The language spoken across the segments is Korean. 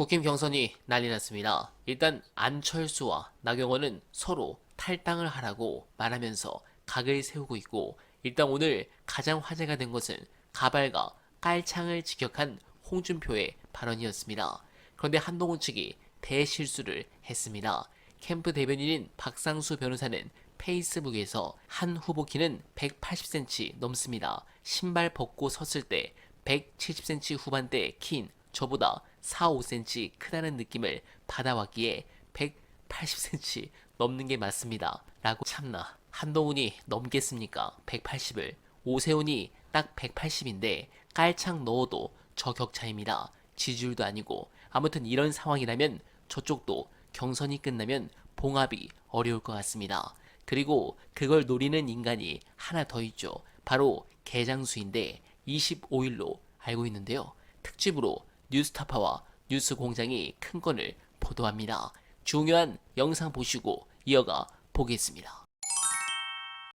국힘 경선이 난리 났습니다. 일단 안철수와 나경원은 서로 탈당을 하라고 말하면서 각을 세우고 있고, 일단 오늘 가장 화제가 된 것은 가발과 깔창을 직격한 홍준표의 발언이었습니다. 그런데 한동훈 측이 대실수를 했습니다. 캠프 대변인인 박상수 변호사는 페이스북에서 한 후보 키는 180cm 넘습니다. 신발 벗고 섰을 때 170cm 후반대 킨 저보다 4, 5cm 크다는 느낌을 받아왔기에 180cm 넘는 게 맞습니다. 라고. 참나, 한동훈이 넘겠습니까? 180을. 오세훈이 딱 180인데 깔창 넣어도 저 격차입니다. 지지율도 아니고. 아무튼 이런 상황이라면 저쪽도 경선이 끝나면 봉합이 어려울 것 같습니다. 그리고 그걸 노리는 인간이 하나 더 있죠. 바로 개장수인데 25일로 알고 있는데요. 특집으로 뉴스타파와 뉴스공장이 큰 건을 보도합니다. 중요한 영상 보시고 이어가 보겠습니다.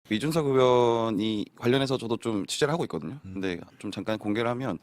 이준석 의원이 관련해서 저도 좀 취재를 하고 있거든요. 근데 좀 잠깐 공개를 하면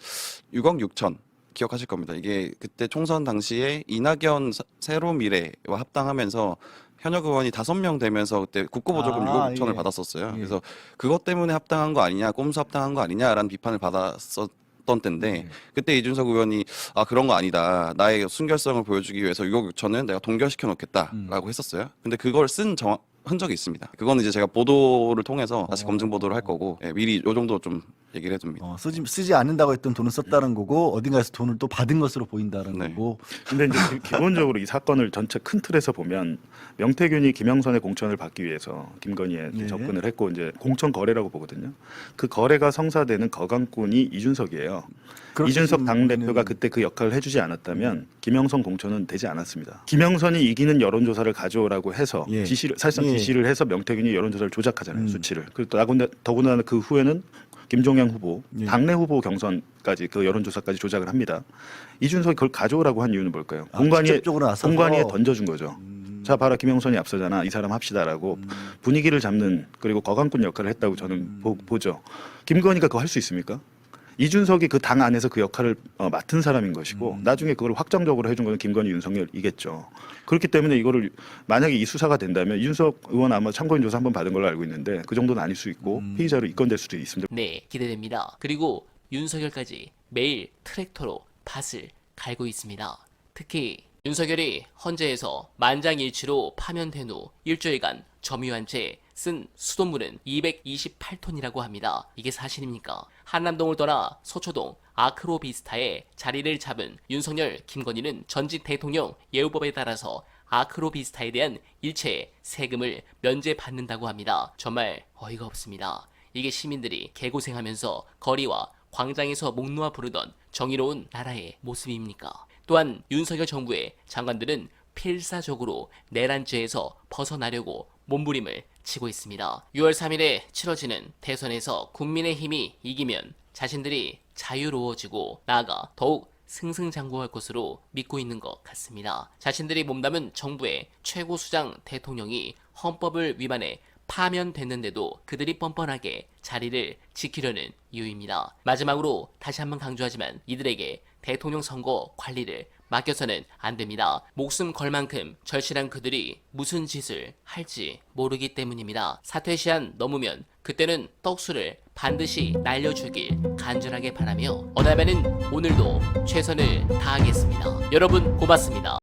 6억 6천 기억하실 겁니다. 이게 그때 총선 당시에 이낙연 새로미래와 합당하면서 현역 의원이 5명 되면서 그때 국고보조금 6억 6천을 받았었어요. 그래서 그것 때문에 합당한 거 아니냐, 꼼수 합당한 거 아니냐라는 비판을 받았었던 때인데, 그때 이준석 의원이 그런 거 아니다, 나의 순결성을 보여주기 위해서 6억 6천은 내가 동결시켜 놓겠다라고 했었어요. 근데 그걸 쓴 흔적이 있습니다. 그거는 이제 제가 보도를 통해서 다시 검증 보도를 할 거고, 미리 요 정도 좀 얘기를 해둡니다. 쓰지 않는다고 했던 돈을 썼다는 거고, 어딘가에서 돈을 또 받은 것으로 보인다는 네. 거고. 근데 이제 기본적으로 이 사건을 전체 큰 틀에서 보면 명태균이 김영선의 공천을 받기 위해서 김건희에 예. 접근을 했고, 이제 공천 거래라고 보거든요. 그 거래가 성사되는 거강꾼이 이준석이에요. 이준석 당대표가 그때 그 역할을 해주지 않았다면 김영선 공천은 되지 않았습니다. 김영선이 이기는 여론조사를 가져오라고 해서 사실상 지시를 해서 명태균이 여론조사를 조작하잖아요. 수치를. 그리고 더군다나 그 후에는 김종영 후보, 당내 후보 경선까지 그 여론조사까지 조작을 합니다. 이준석이 그걸 가져오라고 한 이유는 뭘까요? 공관위에 던져준 거죠. 자, 봐라, 김영선이 앞서잖아, 이 사람 합시다라고 분위기를 잡는, 그리고 거강꾼 역할을 했다고 저는 보죠. 김건희가 그거 할 수 있습니까? 이준석이 그 당 안에서 그 역할을 맡은 사람인 것이고, 나중에 그걸 확정적으로 해준 거는 김건희, 윤석열이겠죠. 그렇기 때문에 이거를 만약에 이 수사가 된다면 이준석 의원 아마 참고인 조사 한번 받은 걸로 알고 있는데 그 정도는 아닐 수 있고 피의자로 입건될 수도 있습니다. 네, 기대됩니다. 그리고 윤석열까지 매일 트랙터로 밭을 갈고 있습니다. 특히 윤석열이 헌재에서 만장일치로 파면된 후 일주일간 점유한 채 쓴 수돗물은 228톤이라고 합니다. 이게 사실입니까? 한남동을 떠나 서초동 아크로비스타에 자리를 잡은 윤석열, 김건희는 전직 대통령 예우법에 따라서 아크로비스타에 대한 일체 세금을 면제받는다고 합니다. 정말 어이가 없습니다. 이게 시민들이 개고생하면서 거리와 광장에서 목 놓아 부르던 정의로운 나라의 모습입니까? 또한 윤석열 정부의 장관들은 필사적으로 내란죄에서 벗어나려고 몸부림을 치고 있습니다. 6월 3일에 치러지는 대선에서 국민의힘이 이기면 자신들이 자유로워지고 나아가 더욱 승승장구할 것으로 믿고 있는 것 같습니다. 자신들이 몸담은 정부의 최고 수장 대통령이 헌법을 위반해 파면됐는데도 그들이 뻔뻔하게 자리를 지키려는 이유입니다. 마지막으로 다시 한번 강조하지만 이들에게 대통령 선거 관리를 맡겨서는 안 됩니다. 목숨 걸 만큼 절실한 그들이 무슨 짓을 할지 모르기 때문입니다. 사퇴 시한 넘으면 그때는 떡수를 반드시 날려주길 간절하게 바라며, 어다면은 오늘도 최선을 다하겠습니다. 여러분 고맙습니다.